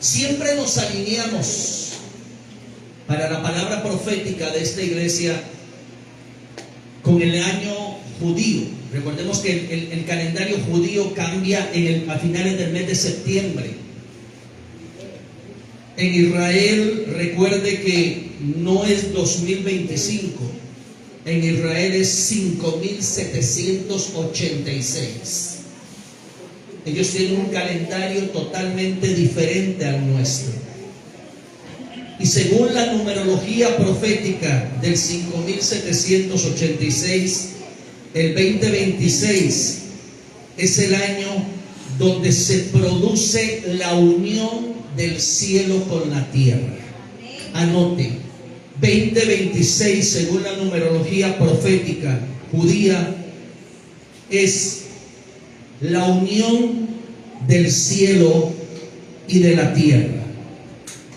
Siempre nos alineamos para la palabra profética de esta iglesia con el año judío. Recordemos que el calendario judío cambia a finales del mes de septiembre. En Israel, recuerde que no es 2025. En Israel es 5786. Ellos tienen un calendario totalmente diferente al nuestro. Y según la numerología profética del 5786, el 2026 es el año donde se produce la unión del cielo con la tierra. Anote, 2026 según la numerología profética judía es la unión del cielo y de la tierra.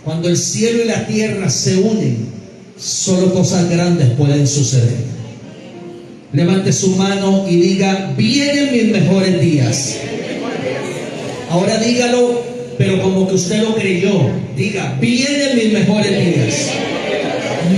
Cuando el cielo y la tierra se unen, solo cosas grandes pueden suceder. Levante su mano y diga: vienen mis mejores días. Ahora dígalo, pero como que usted lo creyó. Diga: vienen mis mejores días.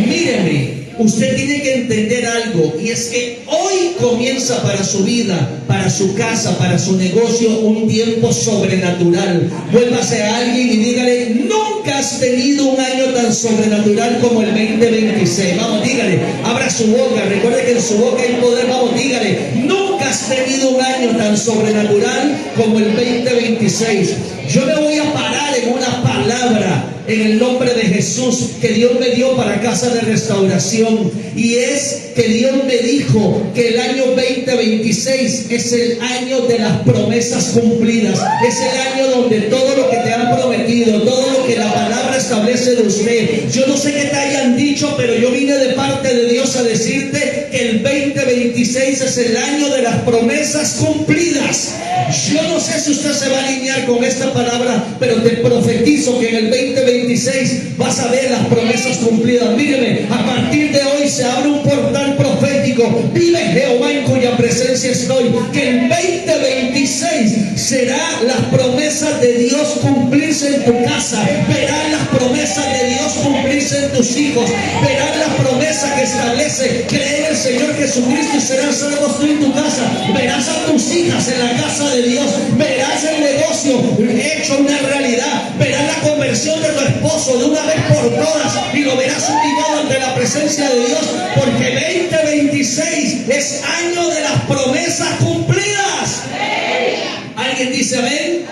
Míreme, usted tiene que entender algo, y es que hoy comienza para su vida, para su casa, para su negocio, un tiempo sobrenatural. Vuélvase a alguien y dígale: nunca has tenido un año tan sobrenatural como el 2026. Vamos, dígale, abra su boca, recuerde que en su boca hay poder. Vamos, dígale: nunca has tenido un año tan sobrenatural como el 2026. Yo me voy a parar en una palabra en el nombre de Jesús que Dios me dio para Casa de Restauración, y es que Dios me dijo que el año 2026 es el año de las promesas cumplidas. Es el año donde todo lo que te han prometido, todo lo que la palabra establece de usted, yo no sé qué te hayan dicho, pero yo vine de parte de Dios a decirte que el 2026 es el año de las promesas cumplidas. Yo no sé si usted se va a alinear con esta palabra, pero te profetizo que en el 2026 vas a ver las promesas cumplidas. Míreme, a partir de hoy se abre un portal profético. Vive Jehová en cuya presencia estoy. Que el 2026 será las promesas de Dios cumplirse en tu casa. Verás las promesas de Dios cumplirse en tus hijos. Verás las promesas que establece: cree en el Señor Jesucristo y serán salvos tú y tu casa. Verás a tus hijas en la casa de Dios. Verás el negocio hecho una realidad. Verás la conversión de tu esposo de una vez por todas, y lo verás humillado ante la presencia de Dios, porque 2026 es año de las promesas cumplidas. ¿Alguien dice amén?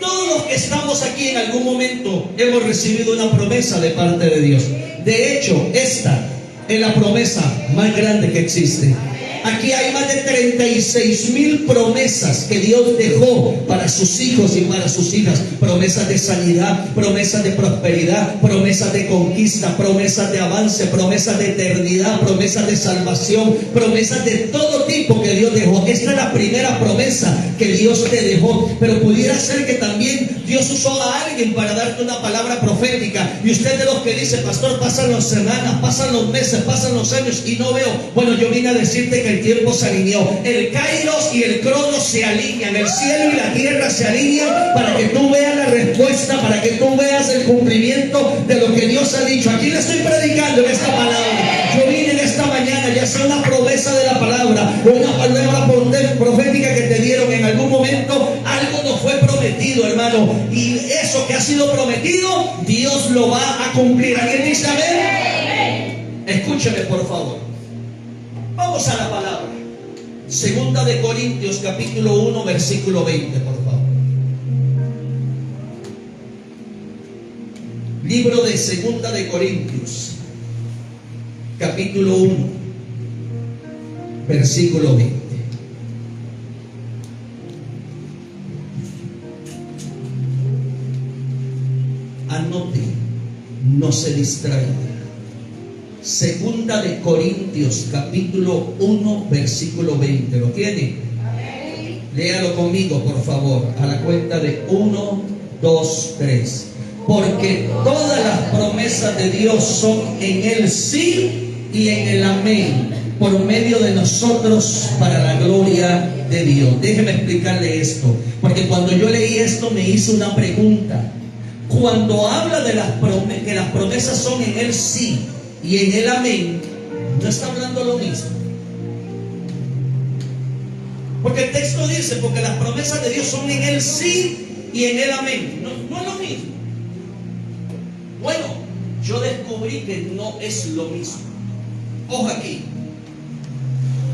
Todos los que estamos aquí en algún momento hemos recibido una promesa de parte de Dios. De hecho, esta es la promesa más grande que existe. Aquí hay más de 36,000 promesas que Dios dejó para sus hijos y para sus hijas. Promesas de sanidad, promesas de prosperidad, promesas de conquista, promesas de avance, promesas de eternidad, promesas de salvación, promesas de todo tipo que Dios dejó. Esta es la primera promesa que Dios te dejó. Pero pudiera ser que también Dios usó a alguien para darte una palabra profética, y usted de los que dice: pastor, pasan las semanas, pasan los meses, pasan los años y no veo. Bueno, yo vine a decirte que el tiempo se alineó. El Kairos y el Cronos se alinean. El cielo y la tierra se alinean para que tú veas la respuesta, para que tú veas el cumplimiento de lo que Dios ha dicho. Aquí le estoy predicando en esta palabra. Yo vine en esta mañana, ya sea una promesa de la palabra o una palabra profética que te dieron en algún momento. Algo nos fue prometido, hermano, y eso que ha sido prometido, Dios lo va a cumplir. ¿Alguien dice amén? Escúcheme, por favor. Vamos a la palabra. Segunda de Corintios, capítulo 1, versículo 20, por favor. Libro de Segunda de Corintios, capítulo 1, versículo 20. Anote, no se distraiga. Segunda de Corintios, capítulo 1, versículo 20. ¿Lo tiene? Léalo conmigo, por favor, a la cuenta de 1, 2, 3. Porque todas las promesas de Dios son en el sí y en el amén, por medio de nosotros, para la gloria de Dios. Déjeme explicarle esto, porque cuando yo leí esto me hice una pregunta. cuando habla de que las promesas son en el sí y en el amén, no está hablando lo mismo. Porque el texto dice, porque las promesas de Dios son en el sí y en el amén. No es lo mismo. Bueno, yo descubrí que no es lo mismo. Ojo aquí.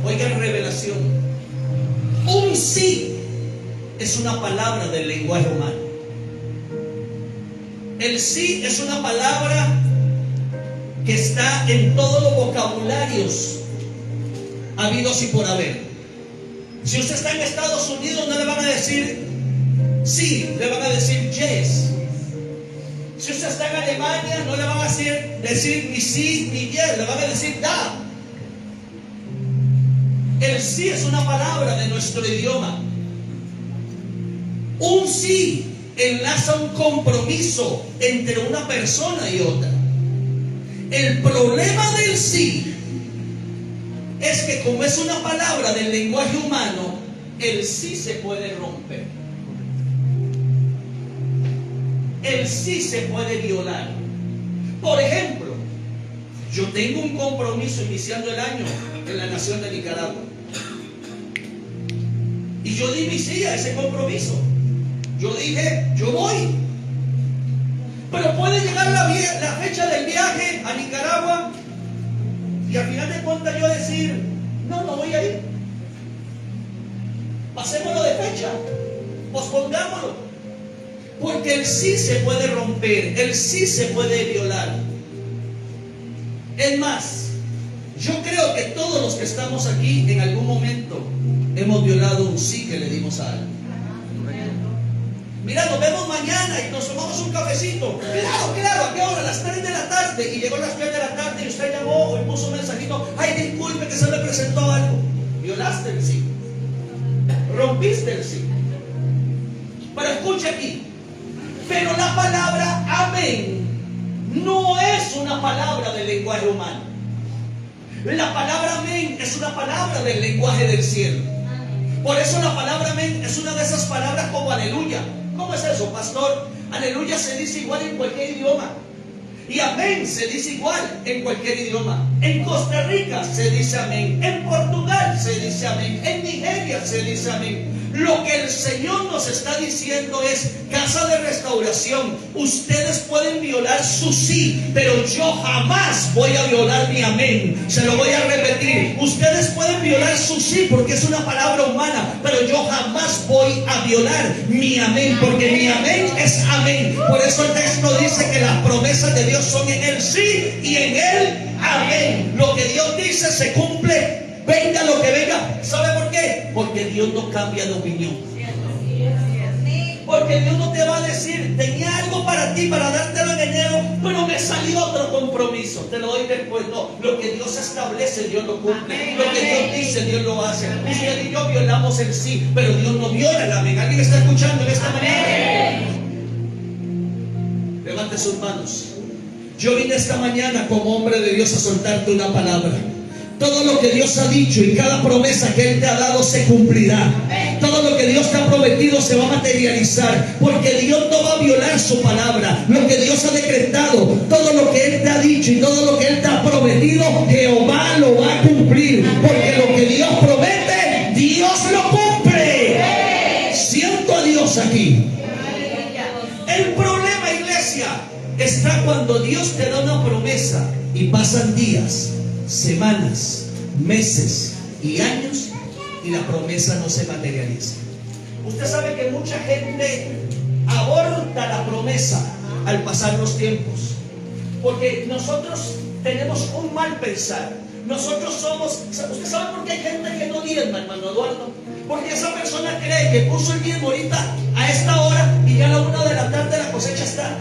Oigan revelación. Un sí es una palabra del lenguaje humano. El sí es una palabra que está en todos los vocabularios habidos y por haber. Si usted está en Estados Unidos, no le van a decir sí, le van a decir yes. Si usted está en Alemania, no le van a decir ni sí ni yes, le van a decir da. El sí es una palabra de nuestro idioma. Un sí enlaza un compromiso entre una persona y otra. El problema del sí es que, como es una palabra del lenguaje humano, el sí se puede romper. El sí se puede violar. Por ejemplo, yo tengo un compromiso iniciando el año en la nación de Nicaragua. Y yo di mi sí a ese compromiso. Yo dije, yo voy. Pero puede llegar la fecha del viaje a Nicaragua y al final de cuentas yo decir, no voy a ir. Pasémoslo de fecha, pospongámoslo. Porque el sí se puede romper, el sí se puede violar. Es más, yo creo que todos los que estamos aquí en algún momento hemos violado un sí que le dimos a alguien. Mira, nos vemos mañana y nos tomamos un cafecito. Claro, ¿a qué hora? A las 3 de la tarde. Y llegó a las 3 de la tarde y usted llamó o puso un mensajito. Ay, disculpe que se me presentó algo. Violaste el sí. Rompiste el sí. Pero escuche aquí. Pero la palabra amén no es una palabra del lenguaje humano. La palabra amén es una palabra del lenguaje del cielo. Por eso la palabra amén es una de esas palabras como aleluya. ¿Cómo es eso, pastor? Aleluya se dice igual en cualquier idioma. Y amén se dice igual en cualquier idioma. En Costa Rica se dice amén. En Portugal se dice amén. En Nigeria se dice amén. Lo que el Señor nos está diciendo es, casa de restauración, ustedes pueden violar su sí, pero yo jamás voy a violar mi amén. Se lo voy a repetir. Ustedes pueden violar su sí porque es una palabra humana, pero yo jamás voy a violar mi amén, porque mi amén es amén. Por eso el texto dice que las promesas de Dios son en el sí y en el amén. Lo que Dios dice se cumple. Venga lo que venga. ¿Sabe por qué? Porque Dios no cambia de opinión. Porque Dios no te va a decir, tenía algo para ti, para dártelo en enero, pero me salió otro compromiso, te lo doy después. No, lo que Dios establece, Dios lo cumple. Lo que Dios dice, Dios lo hace. Usted y yo violamos el sí, pero Dios no viola el amén. ¿Alguien está escuchando en esta mañana? Levante sus manos. Yo vine esta mañana como hombre de Dios a soltarte una palabra. Todo lo que Dios ha dicho y cada promesa que Él te ha dado se cumplirá. Todo lo que Dios te ha prometido se va a materializar, porque Dios no va a violar su palabra. Lo que Dios ha decretado, todo lo que Él te ha dicho y todo lo que Él te ha prometido, Jehová lo va a cumplir. Porque lo que Dios promete, Dios lo cumple. Siento a Dios aquí. El problema, iglesia, está cuando Dios te da una promesa y pasan días, semanas, meses y años y la promesa no se materializa. Usted sabe que mucha gente aborta la promesa al pasar los tiempos, porque nosotros tenemos un mal pensar. Nosotros somos, ¿usted sabe por qué hay gente que no diezma, hermano Eduardo? Porque esa persona cree que puso el diezmo ahorita a esta hora y ya a la 1 de la tarde la cosecha está.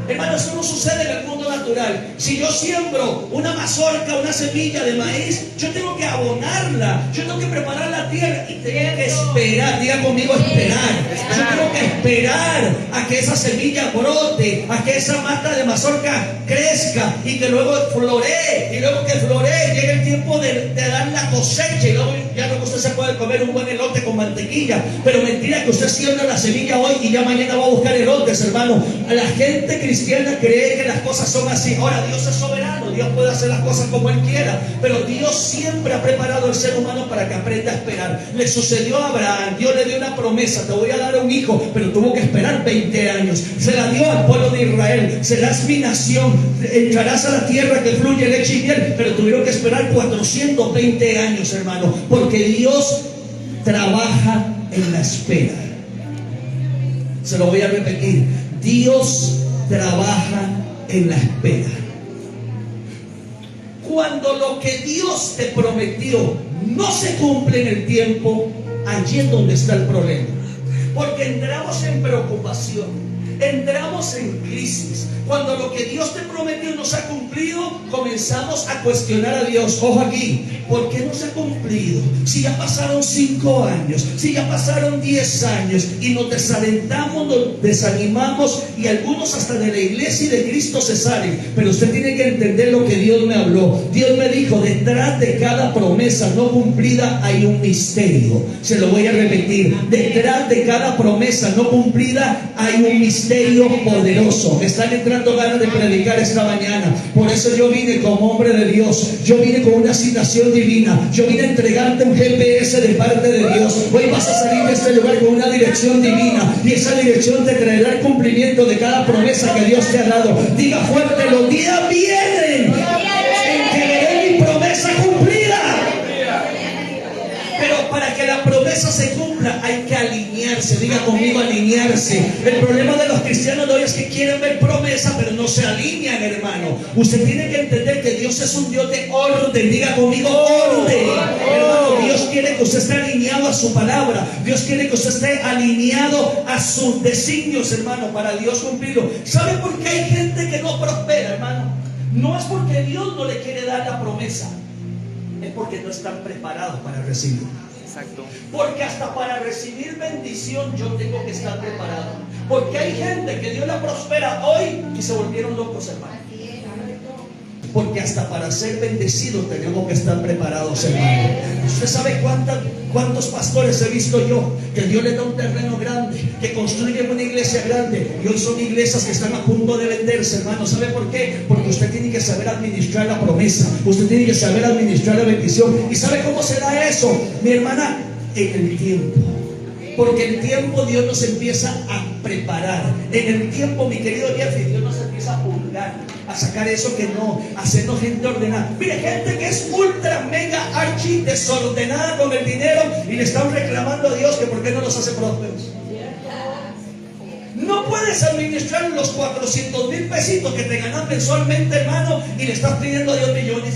Hermano, eso no sucede en el mundo natural. Si yo siembro una mazorca, una semilla de maíz, yo tengo que abonarla, yo tengo que preparar la tierra y tengo que esperar. Diga conmigo, esperar. Yo tengo que esperar a que esa semilla brote, a que esa mata de mazorca crezca y que luego floree, y luego que floree llegue el tiempo de dar la cosecha, y luego ya no, usted se puede comer un buen elote con mantequilla. Pero mentira que usted siembra la semilla hoy y ya mañana va a buscar elotes, hermano. La gente cristiana cree que las cosas son así. Ahora, Dios es soberano, Dios puede hacer las cosas como Él quiera, pero Dios siempre ha preparado al ser humano para que aprenda a esperar. Le sucedió a Abraham. Dios le dio una promesa: te voy a dar un hijo, pero tuvo que esperar 20 años. Se la dio al pueblo de Israel: serás mi nación, entrarás a la tierra que fluye leche y miel, pero tuvieron que esperar 420 años, hermano, porque Dios trabaja en la espera. Se lo voy a repetir: Dios trabaja en la espera. Cuando lo que Dios te prometió no se cumple en el tiempo, allí es donde está el problema. Porque entramos en preocupación, entramos en crisis. Cuando lo que Dios te prometió no se ha cumplido, comenzamos a cuestionar a Dios. Ojo aquí, ¿por qué no se ha cumplido? Si ya pasaron 5 años, si ya pasaron 10 años, y nos desalentamos, nos desanimamos, y algunos hasta de la iglesia y de Cristo se salen. Pero usted tiene que entender lo que Dios me habló. Dios me dijo: detrás de cada promesa no cumplida hay un misterio. Se lo voy a repetir: detrás de cada promesa no cumplida hay un misterio poderoso. Me están entrando ganas de predicar esta mañana. Por eso yo vine como hombre de Dios. Yo vine con una asignación divina. Yo vine a entregarte un GPS de parte de Dios. Hoy vas a salir de este lugar con una dirección divina, y esa dirección te traerá el cumplimiento de cada promesa que Dios te ha dado. Diga fuerte: los días vienen en que veré mi promesa cumplida. Pero para que la promesa se cumpla hay que alinearse. Diga conmigo: alinearse. El problema de los cristianos de hoy es que quieren ver promesa, pero no se alinean, hermano. Usted tiene que entender que Dios es un Dios de orden. Diga conmigo: orden. Hermano, Dios quiere que usted esté alineado a su palabra. Dios quiere que usted esté alineado a sus designios, hermano, para Dios cumplirlo. ¿Sabe por qué hay gente que no prospera, hermano? No es porque Dios no le quiere dar la promesa, es porque no están preparados para recibirla. Exacto. Porque hasta para recibir bendición yo tengo que estar preparado. Porque hay gente que Dios la prospera hoy y se volvieron locos, hermano. Porque hasta para ser bendecidos tenemos que estar preparados, hermano. Usted sabe cuántos pastores he visto yo que Dios les da un terreno grande, que construyen una iglesia grande, y hoy son iglesias que están a punto de venderse, hermano. ¿Sabe por qué? Porque usted tiene que saber administrar la promesa, usted tiene que saber administrar la bendición. ¿Y sabe cómo se da eso, mi hermana? En el tiempo. Porque el tiempo Dios nos empieza a preparar. En el tiempo, mi querido Jeffrey, Dios nos empieza a pulgar, a sacar eso que no, a hacernos gente ordenada. Mire, gente que es ultra, mega, archi desordenada con el dinero, y le están reclamando a Dios que por qué no los hace prósperos. No puedes administrar los 400,000 pesitos que te ganan mensualmente, hermano, y le estás pidiendo a Dios millones.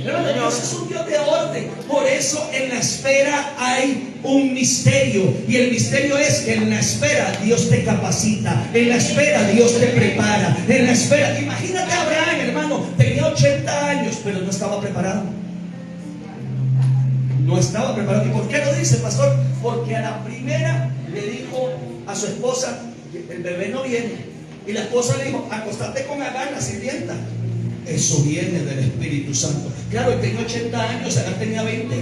Hermano, Dios es un Dios de orden. Por eso en la espera hay un misterio. Y el misterio es que en la espera Dios te capacita. En la espera Dios te prepara. En la espera, imagínate a Abraham, hermano, tenía 80 años, pero no estaba preparado. No estaba preparado. ¿Y por qué lo dice, pastor? Porque a la primera le dijo a su esposa: el bebé no viene. Y la esposa le dijo: acostate con Agar, la sirvienta. Eso viene del Espíritu Santo. Claro, él tenía 80 años, Agar tenía 20.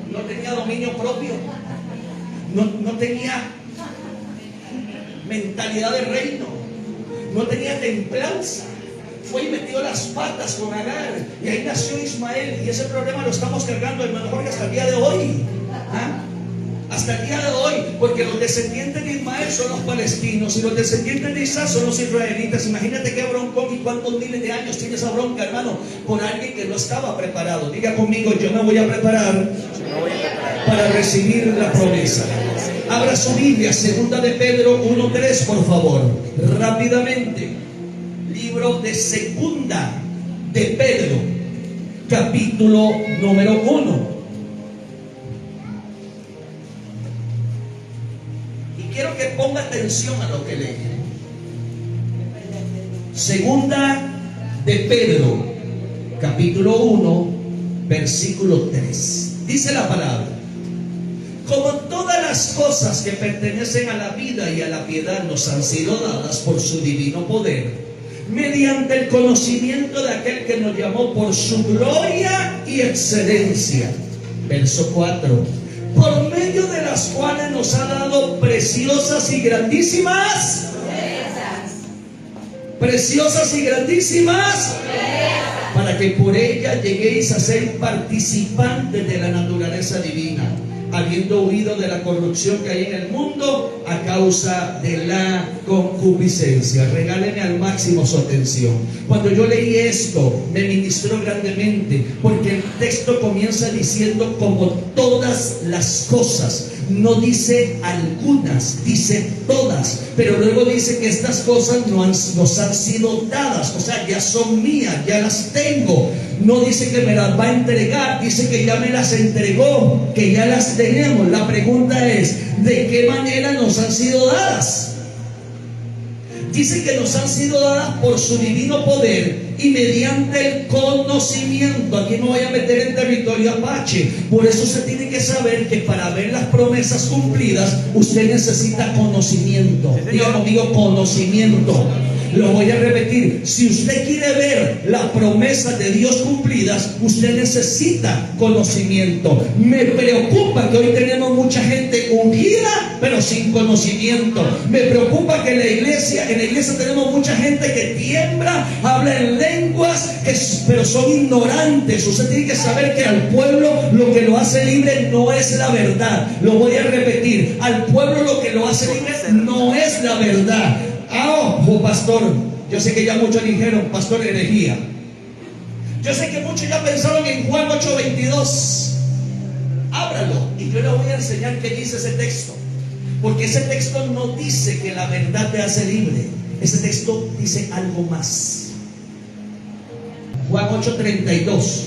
No tenía dominio propio. No tenía mentalidad de reino. No tenía templanza. Fue y metió las patas con Agar, y ahí nació Ismael. Y ese problema lo estamos cargando, hermano Jorge, hasta el día de hoy. ¿Ah? Hasta el día de hoy, porque los descendientes de Ismael son los palestinos y los descendientes de Isaac son los israelitas. Imagínate qué broncón y cuántos miles de años tiene esa bronca, hermano, por alguien que no estaba preparado. Diga conmigo: yo me voy a preparar para recibir la promesa. Abra su Biblia, 2 de Pedro 1:3, por favor, rápidamente. Libro de 2 de Pedro, capítulo número 1. Quiero que ponga atención a lo que lee. 2 de Pedro, capítulo 1, versículo 3. Dice la palabra: como todas las cosas que pertenecen a la vida y a la piedad nos han sido dadas por su divino poder, mediante el conocimiento de aquel que nos llamó por su gloria y excelencia. Verso 4: por medio de las cuales nos ha dado preciosas y grandísimas para que por ella lleguéis a ser participantes de la naturaleza divina, habiendo huido de la corrupción que hay en el mundo a causa de la concupiscencia. Regálenme al máximo su atención. Cuando yo leí esto, me ministró grandemente, porque el texto comienza diciendo como todas las cosas. No dice algunas, dice todas, pero luego dice que estas cosas nos han sido dadas, o sea, ya son mías, ya las tengo. No dice que me las va a entregar, dice que ya me las entregó, que ya las tenemos. La pregunta es, ¿de qué manera nos han sido dadas? Dice que nos han sido dadas por su divino poder y mediante el conocimiento. Aquí me voy a meter en territorio apache. Por eso se tiene que saber que para ver las promesas cumplidas, usted necesita conocimiento. Diga conmigo, conocimiento. Lo voy a repetir: si usted quiere ver las promesas de Dios cumplidas, usted necesita conocimiento. Me preocupa que hoy tenemos mucha gente ungida, pero sin conocimiento. Me preocupa que en la iglesia tenemos mucha gente que tiembla, habla en lenguas, pero son ignorantes. Usted tiene que saber que al pueblo lo que lo hace libre no es la verdad. Lo voy a repetir: al pueblo lo que lo hace libre no es la verdad. Oh, pastor, yo sé que ya muchos dijeron, pastor, herejía. Yo sé que muchos ya pensaron en Juan 8:22. Ábralo y yo le voy a enseñar qué dice ese texto. Porque ese texto no dice que la verdad te hace libre. Ese texto dice algo más. Juan 8:32.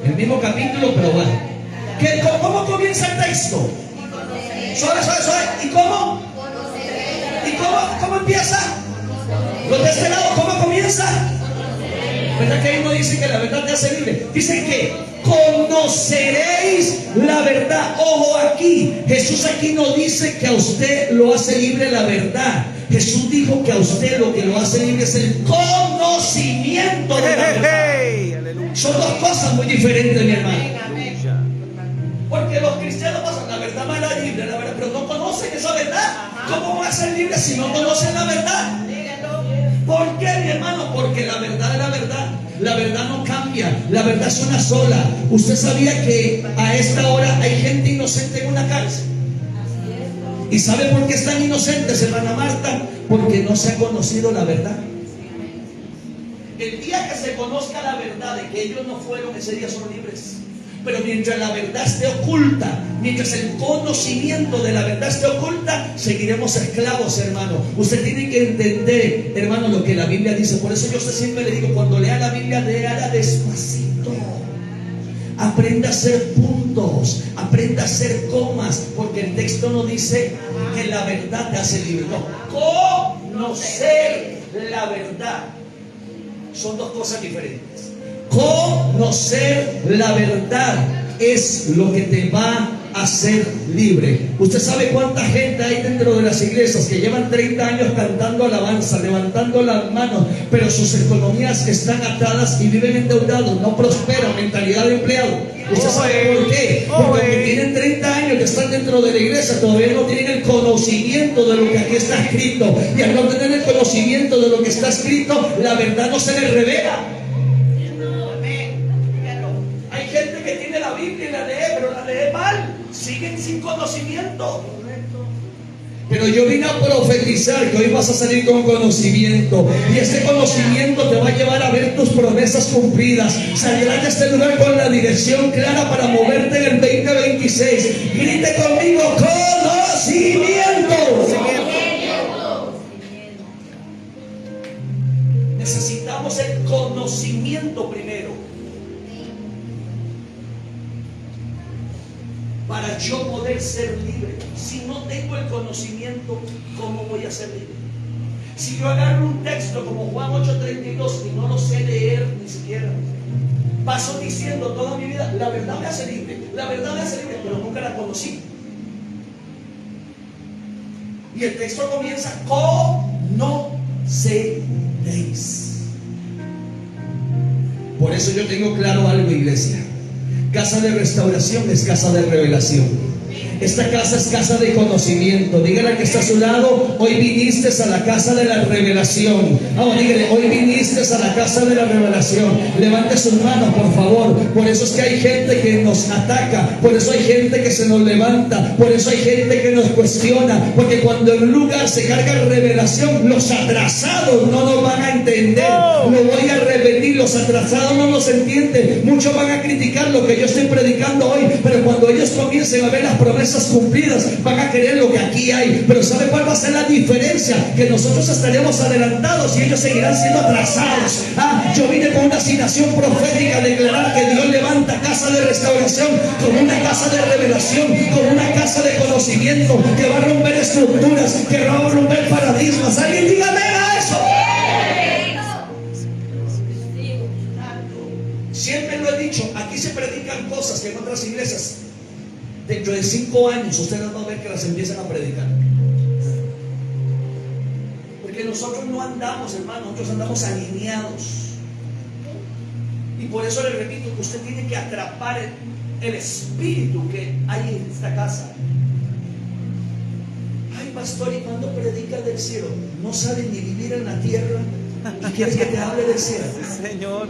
El mismo capítulo, pero bueno. ¿Cómo comienza el texto? Suave. ¿Y cómo? ¿Cómo empieza? Los de este lado, ¿cómo comienza? ¿Verdad que ahí no dice que la verdad te hace libre? Dice que conoceréis la verdad. Ojo aquí, Jesús aquí no dice que a usted lo hace libre la verdad. Jesús dijo que a usted lo que lo hace libre es el conocimiento de la verdad. Son dos cosas muy diferentes, mi hermano. Porque los cristianos pasan la verdad mala libre, la verdad, pero no conocen esa verdad. ¿Cómo va a ser libre si no conocen la verdad? ¿Por qué, mi hermano? Porque la verdad es la verdad. La verdad no cambia. La verdad es una sola. ¿Usted sabía que a esta hora hay gente inocente en una cárcel? ¿Y sabe por qué están inocentes, hermana Marta? Porque no se ha conocido la verdad. El día que se conozca la verdad de que ellos no fueron, ese día son libres. Pero mientras la verdad esté oculta, mientras el conocimiento de la verdad esté oculta, seguiremos esclavos, hermano. Usted tiene que entender, hermano, lo que la Biblia dice. Por eso yo siempre le digo, cuando lea la Biblia, léala despacito. Aprenda a hacer puntos, aprenda a hacer comas, porque el texto no dice que la verdad te hace libre. No, conocer la verdad son dos cosas diferentes. Conocer la verdad es lo que te va a hacer libre. Usted sabe cuánta gente hay dentro de las iglesias que llevan 30 años cantando alabanza, levantando las manos, pero sus economías están atadas y viven endeudados, no prosperan, mentalidad de empleado. ¿Usted sabe por qué? Porque tienen 30 años que están dentro de la iglesia, todavía no tienen el conocimiento de lo que aquí está escrito. Y al no tener el conocimiento de lo que está escrito, la verdad no se les revela. Gente que tiene la Biblia y la lee, pero la lee mal, siguen sin conocimiento. Pero yo vine a profetizar que hoy vas a salir con conocimiento, y ese conocimiento te va a llevar a ver tus promesas cumplidas. Salirás de este lugar con la dirección clara para moverte en el 2026. Grite conmigo: conocimiento. Necesitamos el conocimiento primero. Para yo poder ser libre. Si no tengo el conocimiento, ¿cómo voy a ser libre? Si yo agarro un texto como Juan 8:32 y no lo sé leer ni siquiera, paso diciendo toda mi vida, la verdad me hace libre, la verdad me hace libre, pero nunca la conocí. Y el texto comienza: conoceréis. Por eso yo tengo claro algo, iglesia. Casa de restauración es casa de revelación. Esta casa es casa de conocimiento. Dígale al que está a su lado: hoy viniste a la casa de la revelación. Vamos, dígale: hoy viniste a la casa de la revelación. Levante sus manos, por favor. Por eso es que hay gente que nos ataca. Por eso hay gente que se nos levanta. Por eso hay gente que nos cuestiona. Porque cuando en un lugar se carga revelación, los atrasados no nos van a entender. Lo voy a repetir: los atrasados no nos entienden. Muchos van a criticar lo que yo estoy predicando hoy, pero cuando ellos comiencen a ver las promesas cumplidas, van a querer lo que aquí hay. Pero ¿sabe cuál va a ser la diferencia? Que nosotros estaremos adelantados y ellos seguirán siendo atrasados. Yo vine con una asignación profética a declarar que Dios levanta casa de restauración como una casa de revelación, como una casa de conocimiento, que va a romper estructuras, que va a romper paradigmas. Alguien dígame a eso. Siempre lo he dicho, aquí se predican cosas que en otras iglesias dentro de 5 años ustedes van a ver que las empiezan a predicar. Porque nosotros no andamos, hermano, nosotros andamos alineados. Y por eso le repito que usted tiene que atrapar el espíritu que hay en esta casa. Ay, pastor, ¿y cuando predica del cielo? No sabe ni vivir en la tierra y quieres que te hable del cielo. Señor.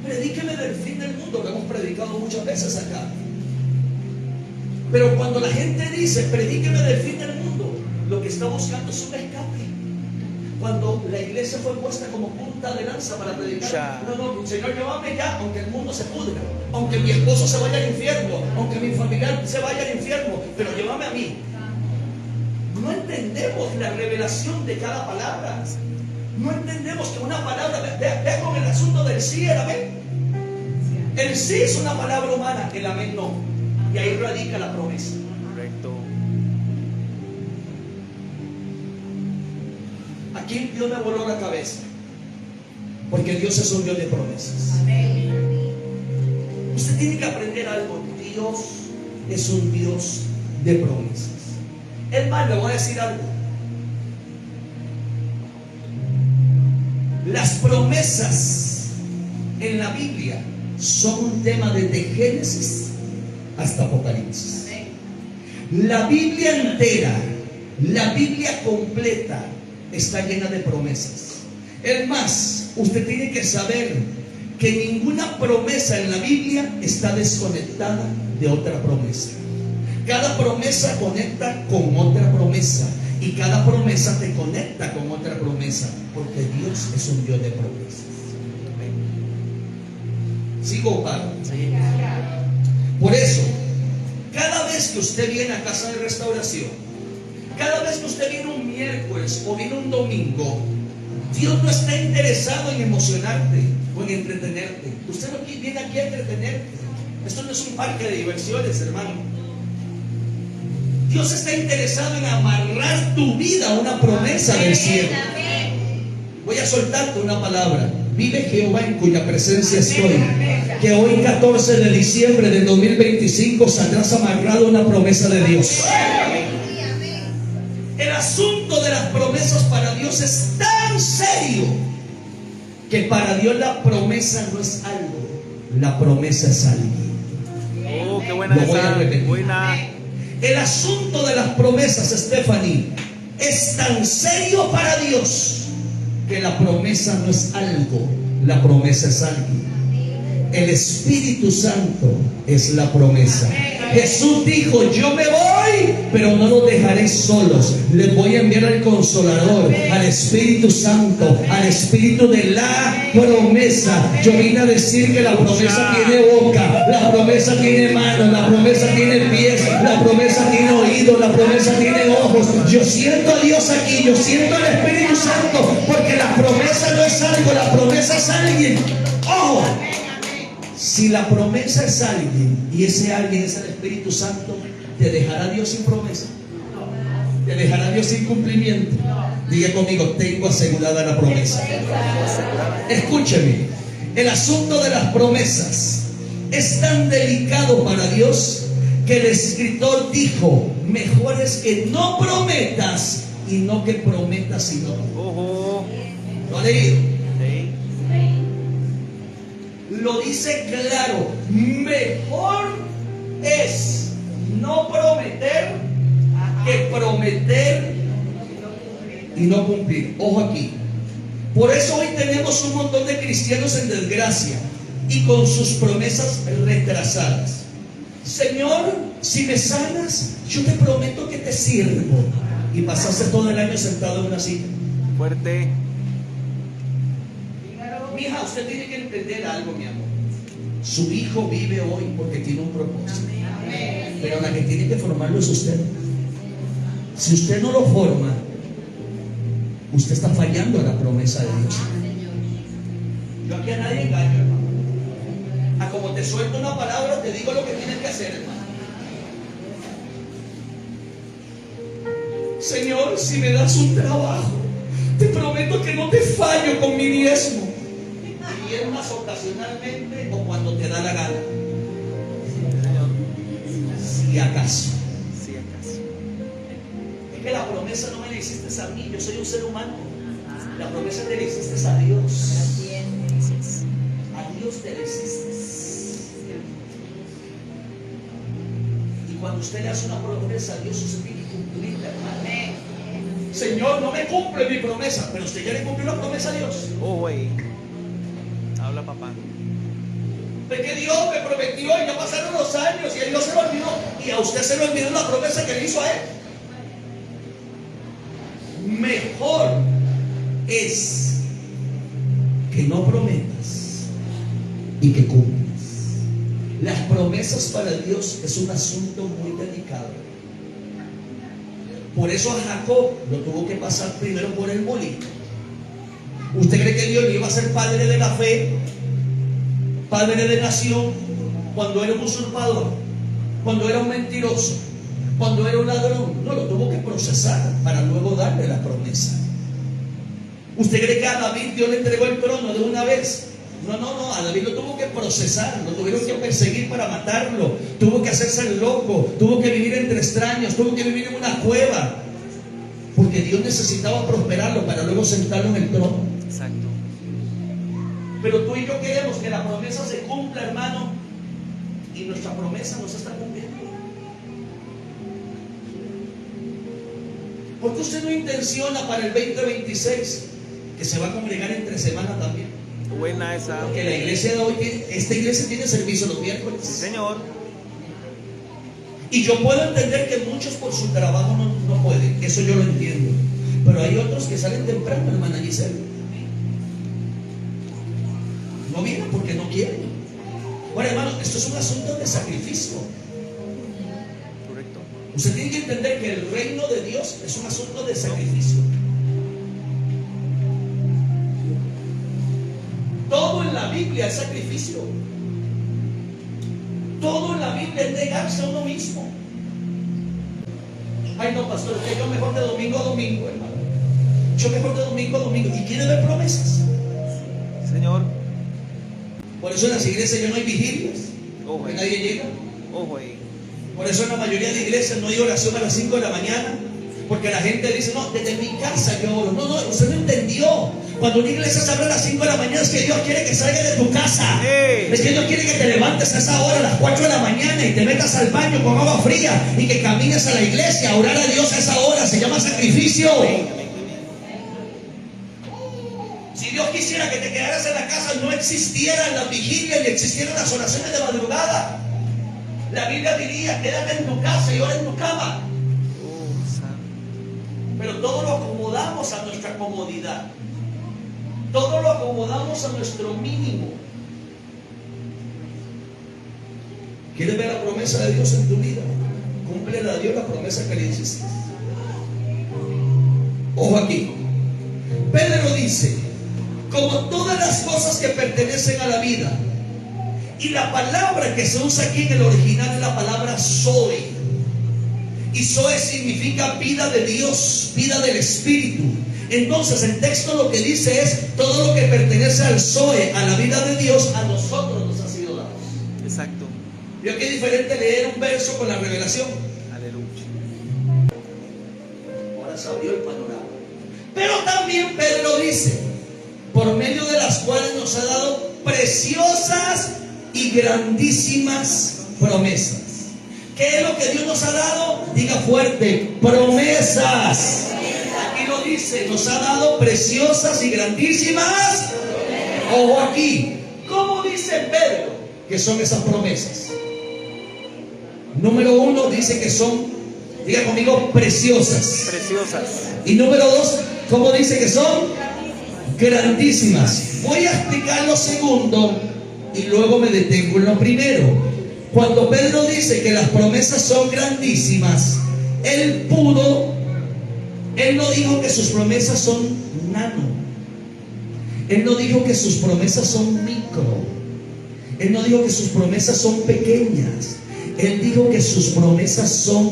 Predíqueme del fin del mundo, lo hemos predicado muchas veces acá. Pero cuando la gente dice predíqueme del fin del mundo, lo que está buscando es un escape. Cuando la iglesia fue puesta como punta de lanza para predicar: no, Señor, llévame ya, aunque el mundo se pudra, aunque mi esposo se vaya al infierno, aunque mi familiar se vaya al infierno, pero llévame a mí. No entendemos la revelación de cada palabra. No entendemos que una palabra, vea con el asunto del sí, el amén. El sí es una palabra humana, el amén no. Y ahí radica la promesa. Correcto. Aquí Dios me voló la cabeza, porque Dios es un Dios de promesas. Usted tiene que aprender algo: Dios es un Dios de promesas. Es más, le voy a decir algo: las promesas en la Biblia son un tema desde Génesis hasta Apocalipsis. La Biblia entera, la Biblia completa está llena de promesas. Es más, usted tiene que saber que ninguna promesa en la Biblia está desconectada de otra promesa. Cada promesa conecta con otra promesa, y cada promesa te conecta con otra promesa, porque Dios es un Dios de promesas. ¿Sigo, Pablo? Sí. Por eso, cada vez que usted viene a casa de restauración, cada vez que usted viene un miércoles o viene un domingo, Dios no está interesado en emocionarte o en entretenerte. Usted no viene aquí a entretenerte. Esto no es un parque de diversiones, hermano. Dios está interesado en amarrar tu vida a una promesa del cielo. Voy a soltarte una palabra. Vive Jehová en cuya presencia estoy. Que hoy 14 de diciembre del 2025 saldrás amarrado a una promesa de Dios. El asunto de las promesas para Dios es tan serio que para Dios la promesa no es algo, la promesa es algo. Oh, qué buena Lo voy a esa. repetir. Buena. El asunto de las promesas, Stephanie, es tan serio para Dios que la promesa no es algo, la promesa es algo. El Espíritu Santo es la promesa. Jesús dijo: yo me voy, pero no los dejaré solos. Les voy a enviar al Consolador, al Espíritu Santo, al Espíritu de la promesa. Yo vine a decir que la promesa tiene boca, la promesa tiene manos, la promesa tiene pies, la promesa tiene oídos, la promesa tiene ojos. Yo siento a Dios aquí, yo siento al Espíritu Santo, porque la promesa no es algo, la promesa es alguien. ¡Ojo! Si la promesa es alguien y ese alguien es el Espíritu Santo, ¿te dejará Dios sin promesa? ¿Te dejará Dios sin cumplimiento? Diga conmigo, tengo asegurada la promesa. Escúcheme, el asunto de las promesas es tan delicado para Dios que el escritor dijo: mejor es que no prometas y no que prometas y no. ¿Lo ha leído? Lo dice claro: mejor es no prometer que prometer y no cumplir. Ojo aquí. Por eso hoy tenemos un montón de cristianos en desgracia y con sus promesas retrasadas. Señor, si me sanas, yo te prometo que te sirvo. Y pasaste todo el año sentado en una silla. Fuerte. Mija, usted tiene que entender algo, mi amor. Su hijo vive hoy porque tiene un propósito. Pero la que tiene que formarlo es usted. Si usted no lo forma, usted está fallando a la promesa de Dios. Yo aquí a nadie engaño, hermano. A como te suelto una palabra, te digo lo que tienes que hacer, hermano. Señor, si me das un trabajo, te prometo que no te fallo con mi diezmo. Y diezmas ocasionalmente o cuando te da la gana. Si acaso. Es que la promesa no me la hiciste a mí, yo soy un ser humano. La promesa te la hiciste a Dios. A Dios te la hiciste. Y cuando usted le hace una promesa a Dios, usted tiene que cumplirla, hermano. Señor, no me cumple mi promesa, pero usted ya le cumplió la promesa a Dios. Güey. Habla, papá. De que Dios me prometió y ya pasaron los años y a Dios se lo olvidó. Y a usted se le olvidó la promesa que le hizo a él. Mejor es que no prometas y que cumplas. Las promesas para Dios es un asunto muy delicado. Por eso a Jacob lo tuvo que pasar primero por el molino. ¿Usted cree que Dios le iba a ser padre de la fe, padre de nación, cuando era un usurpador, cuando era un mentiroso, cuando era un ladrón? No, lo tuvo que procesar para luego darle la promesa. ¿Usted cree que a David Dios le entregó el trono de una vez? No, a David lo tuvo que procesar, lo tuvieron que perseguir para matarlo, tuvo que hacerse el loco, tuvo que vivir entre extraños, tuvo que vivir en una cueva, porque Dios necesitaba prosperarlo para luego sentarlo en el trono. Exacto. Pero tú y yo queremos que la promesa se cumpla, hermano, y nuestra promesa no se está cumpliendo. ¿Por qué usted no intenciona para el 2026 que se va a congregar entre semana también? Buena esa. Porque la iglesia de hoy, esta iglesia tiene servicio los miércoles. Sí, señor. Y yo puedo entender que muchos por su trabajo no pueden, eso yo lo entiendo. Pero hay otros que salen temprano, hermana Giselle. No vienen porque no quieren. Bueno, hermano, esto es un asunto de sacrificio. Correcto. Usted tiene que entender que el reino de Dios es un asunto de sacrificio. Todo en la Biblia es sacrificio. Todo en la Biblia es negarse a uno mismo. Ay, no, pastor, que yo mejor de domingo a domingo, hermano. Yo mejor de domingo a domingo. ¿Y quiere ver promesas? Señor. Por eso en las iglesias ya no hay vigilias. Ojo, Nadie llega. Ojo. Por eso en la mayoría de iglesias no hay oración a las 5 de la mañana. Porque la gente dice, no, desde mi casa yo oro. No, usted no entendió. Cuando una iglesia se abre a las 5 de la mañana es que Dios quiere que salgas de tu casa. Es que Dios quiere que te levantes a esa hora, a las 4 de la mañana, y te metas al baño con agua fría y que camines a la iglesia a orar a Dios a esa hora. Se llama sacrificio. Si Dios quisiera que te quedaras en la casa, no existieran las vigilias ni existieran las oraciones de madrugada. La Biblia diría, quédate en tu casa y ora en tu cama. Pero todo lo acomodamos a nuestra comodidad. Todo lo acomodamos a nuestro mínimo. ¿Quieres ver la promesa de Dios en tu vida? Cúmplele a Dios la promesa que le hiciste. Ojo aquí. Pedro dice, como todas las cosas que pertenecen a la vida Y la palabra que se usa aquí en el original es la palabra Zoe. Y Zoe significa vida de Dios, vida del Espíritu. Entonces el texto lo que dice es: todo lo que pertenece al Zoe, a la vida de Dios, a nosotros nos ha sido dado. Exacto. Vio que es diferente leer un verso con la revelación. Aleluya. Ahora se abrió el panorama. Pero también Pedro dice: por medio de las cuales nos ha dado preciosas y grandísimas promesas. ¿Qué es lo que Dios nos ha dado? Diga fuerte: promesas. Aquí lo dice: nos ha dado preciosas y grandísimas. Ojo aquí. ¿Cómo dice Pedro que son esas promesas? Número uno, dice que son, diga conmigo, preciosas. Preciosas. Y número dos, ¿cómo dice que son? Grandísimas. Voy a explicar lo segundo y luego me detengo en lo primero. Cuando Pedro dice que las promesas son grandísimas, él no dijo que sus promesas son nano. Él no dijo que sus promesas son micro. Él no dijo que sus promesas son pequeñas. Él dijo que sus promesas son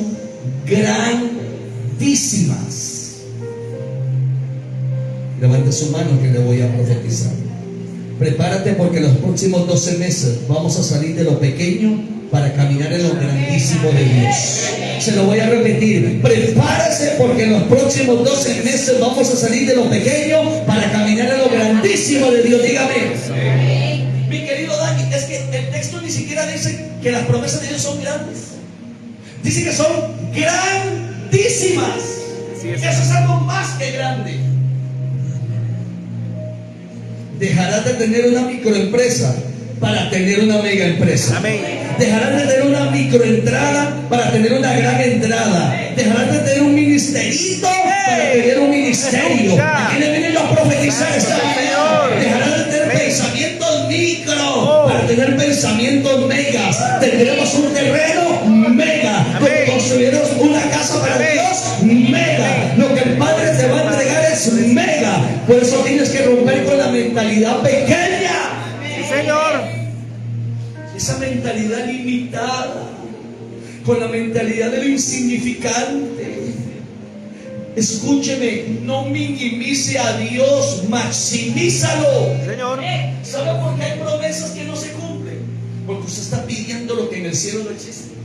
grandísimas. Levante su mano que le voy a profetizar. Prepárate, porque los próximos 12 meses vamos a salir de lo pequeño para caminar en lo grandísimo de Dios. Se lo voy a repetir: prepárese, porque en los próximos 12 meses vamos a salir de lo pequeño para caminar en lo grandísimo de Dios. Dígame. Mi querido Dani, es que el texto ni siquiera dice que las promesas de Dios son grandes. Dice que son grandísimas. Sí, eso es algo más que grande. Dejarás de tener una microempresa para tener una mega empresa. Amén. Dejarás de tener una microentrada para tener una gran entrada. Dejarás de tener un ministerito para tener un ministerio. ¿A quién le viene yo a profetizar esta mañana? Dejarás de tener pensamientos micro para tener pensamientos megas. Tendremos un terreno mega. Construiremos una casa para Dios mega. Lo que el Padre te va a entregar es mega. Por eso tienes que romper con la mentalidad pequeña. Sí, Señor. Esa mentalidad limitada, con la mentalidad de lo insignificante. Escúcheme, no minimice a Dios, maximízalo. Señor. ¿Sabe por qué hay promesas que no se cumplen? Porque usted está pidiendo lo que en el cielo no existe.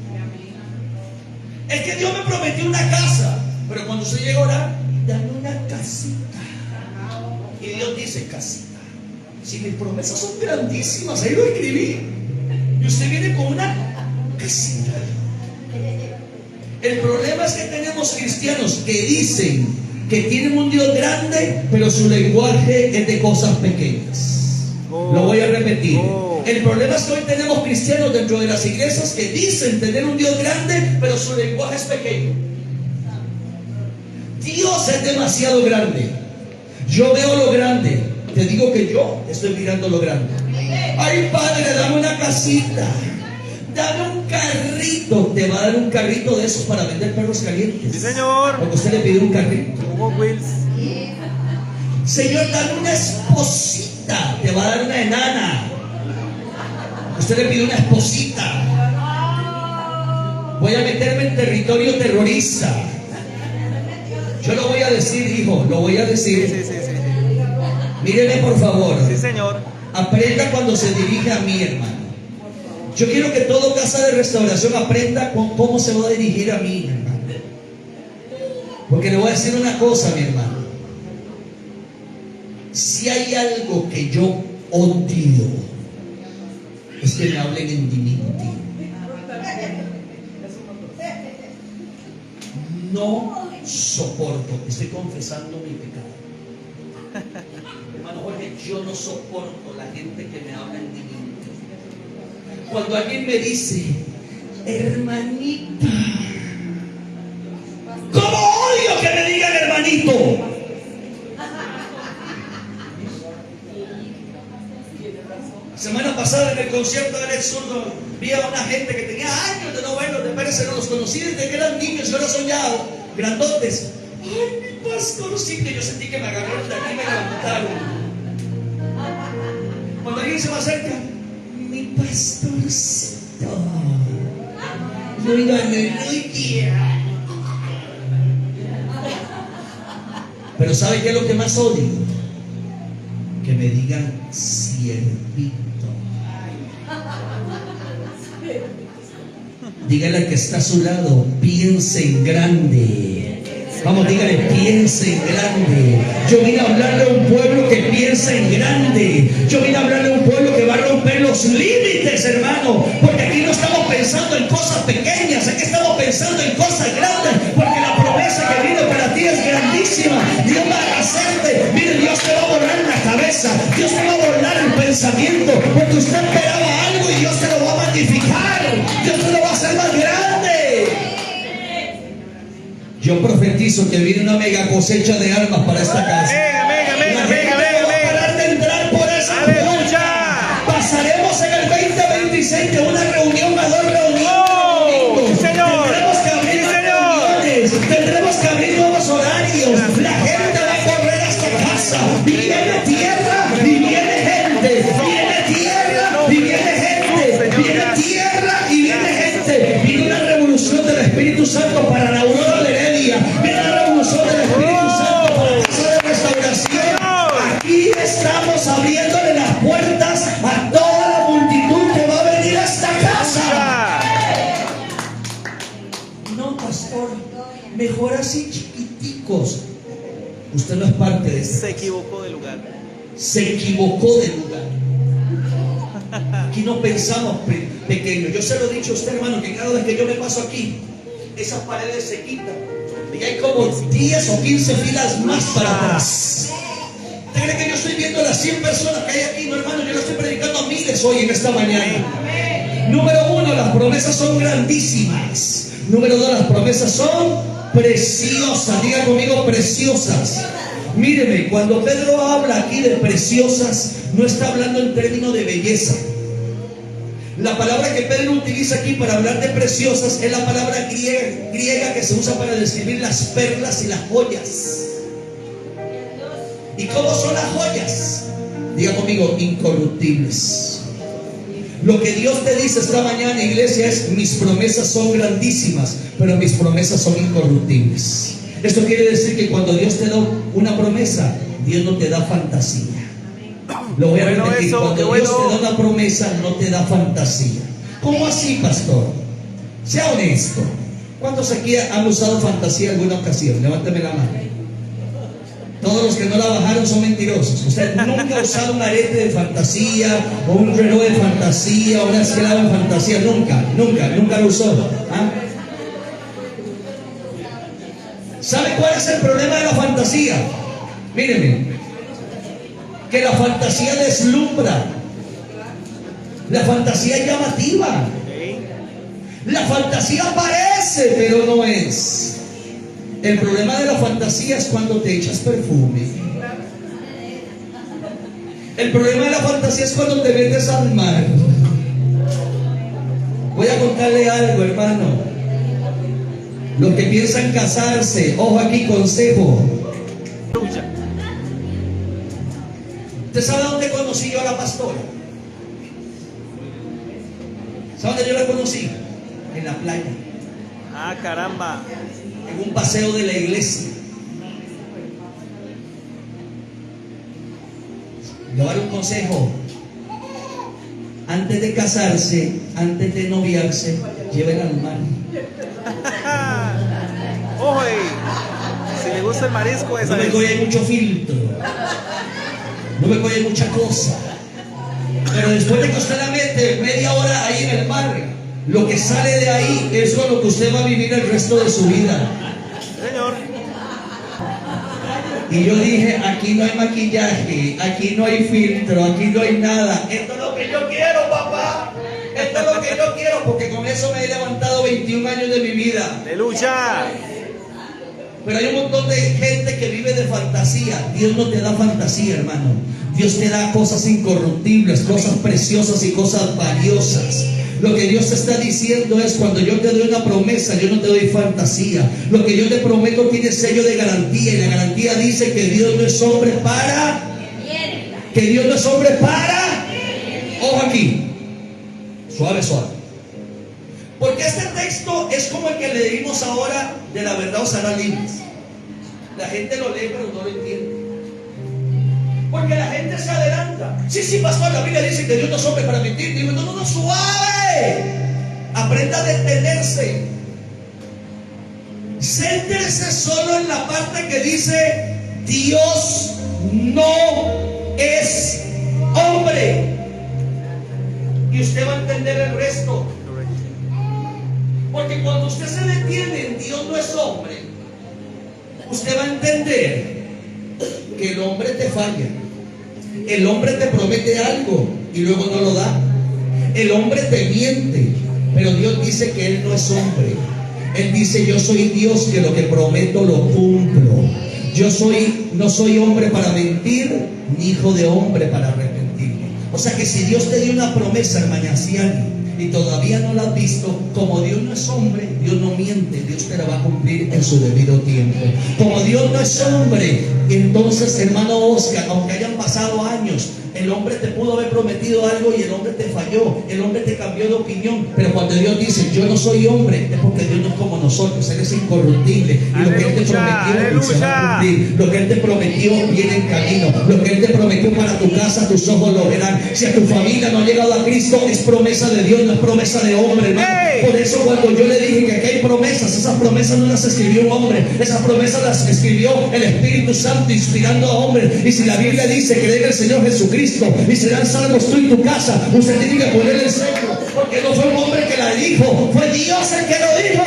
Es que Dios me prometió una casa, pero cuando usted llega a orar, dame una casita. Y Dios dice: casita. Si mis promesas son grandísimas, ahí lo escribí. Y usted viene con una casita. El problema es que tenemos cristianos que dicen que tienen un Dios grande, pero su lenguaje es de cosas pequeñas. Lo voy a repetir. El problema es que hoy tenemos cristianos dentro de las iglesias que dicen tener un Dios grande, pero su lenguaje es pequeño. Dios es demasiado grande. Yo veo lo grande. Te digo que yo estoy mirando lo grande. Ay, Padre, dame una casita, dame un carrito. Te va a dar un carrito de esos para vender perros calientes. Sí, Señor. Porque usted le pide un carrito. Hugo Wills. Señor, dame una esposita. Te va a dar una enana. Usted le pide una esposita. Voy a meterme en territorio terrorista. Yo lo voy a decir, hijo, lo voy a decir. Sí. Míreme, por favor. Sí, Señor. Aprenda cuando se dirige a mí, hermano. Yo quiero que todo casa de restauración aprenda con cómo se va a dirigir a mí, hermano. Porque le voy a decir una cosa, mi hermano. Si hay algo que yo odio, es que me hablen en diminutivo. No soporto. Estoy confesando mi pecado. Hermano Jorge, yo no soporto la gente que me habla en diminutivo. Cuando alguien me dice: hermanita, ¿cómo odio que me digan hermanito? La semana pasada en el concierto de Alex Zurdo vi a una gente que tenía años de no verlos, de Pérez, no los conocí desde que eran niños y ahora son ya grandotes. Ay, mi pastorcito, yo sentí que me agarraron de aquí y me levantaron. Cuando alguien se me acerca: mi pastorcito. Yo digo, aleluya. Pero ¿sabe qué es lo que más odio? Que me digan siervito. Dígale al que está a su lado, piense en grande. Vamos, dígale, piense en grande. Yo vine a hablarle a un pueblo que piensa en grande. Yo vine a hablarle a un pueblo que va a romper los límites, hermano. Porque aquí no estamos pensando en cosas pequeñas, aquí estamos pensando en cosas grandes. Porque la promesa que viene para ti es grandísima. Dios va a hacerte, mire, Dios te va a borrar la cabeza, Dios te va a borrar el pensamiento. Porque usted esperaba algo y Dios te lo va a magnificar. Dios te lo va a hacer más grande. Yo profetizo que viene una mega cosecha de almas para esta casa. La gente no va a parar de entrar por esa puerta. Pasaremos en el 2026 de una reunión a dos reuniones. Tendremos que abrir reuniones, tendremos que abrir nuevos horarios. La gente va a correr hasta casa. Y viene tierra y viene gente. Viene tierra y viene gente. Viene tierra y viene gente. Viene una revolución del Espíritu Santo para la aurora de Heredia. Viene la revolución del Espíritu Santo para la casa de restauración. Aquí estamos abriéndole las puertas a toda la multitud que va a venir a esta casa. No, pastor, mejor así chiquiticos. Usted no es parte de esto. Se equivocó de lugar. Se equivocó de lugar. Aquí no pensamos pequeño. Yo se lo he dicho a usted, hermano, que cada vez que yo me paso aquí, esas paredes se quitan. Y hay como 10 o 15 filas más para atrás. ¿Usted cree que yo estoy viendo las 100 personas que hay aquí? No, hermano, yo le estoy predicando a miles hoy en esta mañana. Número 1, las promesas son grandísimas. Número 2, las promesas son preciosas. Diga conmigo, preciosas. Míreme, cuando Pedro habla aquí de preciosas, no está hablando en términos de belleza. La palabra que Pedro utiliza aquí para hablar de preciosas es la palabra griega que se usa para describir las perlas y las joyas. ¿Y cómo son las joyas? Diga conmigo, incorruptibles. Lo que Dios te dice esta mañana, iglesia, es: mis promesas son grandísimas, pero mis promesas son incorruptibles. Esto quiere decir que cuando Dios te da una promesa, Dios no te da fantasía. Lo voy a repetir, cuando Dios te da una promesa, no te da fantasía. ¿Cómo así, pastor? Sea honesto. ¿Cuántos aquí han usado fantasía en alguna ocasión? Levánteme la mano. Todos los que no la bajaron son mentirosos. Usted nunca ha usado un arete de fantasía, o un reloj de fantasía, o una esclava de fantasía. Nunca lo usó. ¿Ah? ¿Sabe cuál es el problema de la fantasía? Míreme, que la fantasía deslumbra. La fantasía es llamativa. La fantasía parece, pero no es. El problema de la fantasía es cuando te echas perfume. El problema de la fantasía es cuando te metes al mar. Voy a contarle algo, hermano. Los que piensan casarse, ojo aquí, consejo. ¿Usted sabe dónde conocí yo a la pastora? ¿Sabe dónde yo la conocí? En la playa. Ah, caramba. En un paseo de la iglesia. Le voy a dar un consejo. Antes de casarse, antes de noviarse, llévenla al mar. Ojo, si le gusta el marisco, esa No me es. coge mucho filtro. No me coge mucha cosa. Pero después de que usted la mete media hora ahí en el mar, lo que sale de ahí es con lo que usted va a vivir el resto de su vida. Señor. Y yo dije, aquí no hay maquillaje, aquí no hay filtro, aquí no hay nada. Esto es lo que yo quiero, papá. Esto es lo que yo quiero, porque con eso me he levantado 21 años de mi vida. Aleluya. Pero hay un montón de gente que vive de fantasía. Dios no te da fantasía, hermano. Dios te da cosas incorruptibles, cosas preciosas y cosas valiosas. Lo que Dios te está diciendo es: cuando yo te doy una promesa, yo no te doy fantasía. Lo que yo te prometo tiene sello de garantía, y la garantía dice que Dios no es hombre para. Que Dios no es hombre para. Ojo aquí. Suave, suave. Porque este texto es como el que leímos ahora de la verdad os hará libres. La gente lo lee pero no lo entiende. Porque la gente se adelanta. Sí, pastor, la Biblia dice que Dios no es hombre para mentir. Digo, no, suave. Aprenda a detenerse. Céntrese solo en la parte que dice Dios no es hombre. Y usted va a entender el resto. Porque cuando usted se detiene en Dios no es hombre, usted va a entender que el hombre te falla. El hombre te promete algo y luego no lo da. El hombre te miente, pero Dios dice que Él no es hombre. Él dice: yo soy Dios, que lo que prometo lo cumplo. No soy hombre para mentir, ni hijo de hombre para arrepentirme. O sea que si Dios te dio una promesa, hermana Ciani, y todavía no la has visto, como Dios no es hombre, Dios no miente, Dios te la va a cumplir en su debido tiempo. Como Dios no es hombre, entonces, hermano Oscar, aunque hayan pasado años, el hombre te pudo haber prometido algo y el hombre te falló, el hombre te cambió de opinión. Pero cuando Dios dice: yo no soy hombre, es porque Dios no es como nosotros. Él es incorruptible, y lo que Él te prometió se va a cumplir. Lo que Él te prometió viene en camino. Lo que Él te prometió para tu casa, tus ojos lo verán. Si a tu familia no ha llegado a Cristo, es promesa de Dios, no es promesa de hombre, hermano. Por eso cuando yo le dije que aquí hay promesas, esas promesas no las escribió un hombre, esas promesas las escribió el Espíritu Santo inspirando a hombres. Y si la Biblia dice: cree en el Señor Jesucristo y serán salvos tú y tu casa, usted tiene que ponerle el sello, porque no fue un hombre que la dijo, fue Dios el que lo dijo.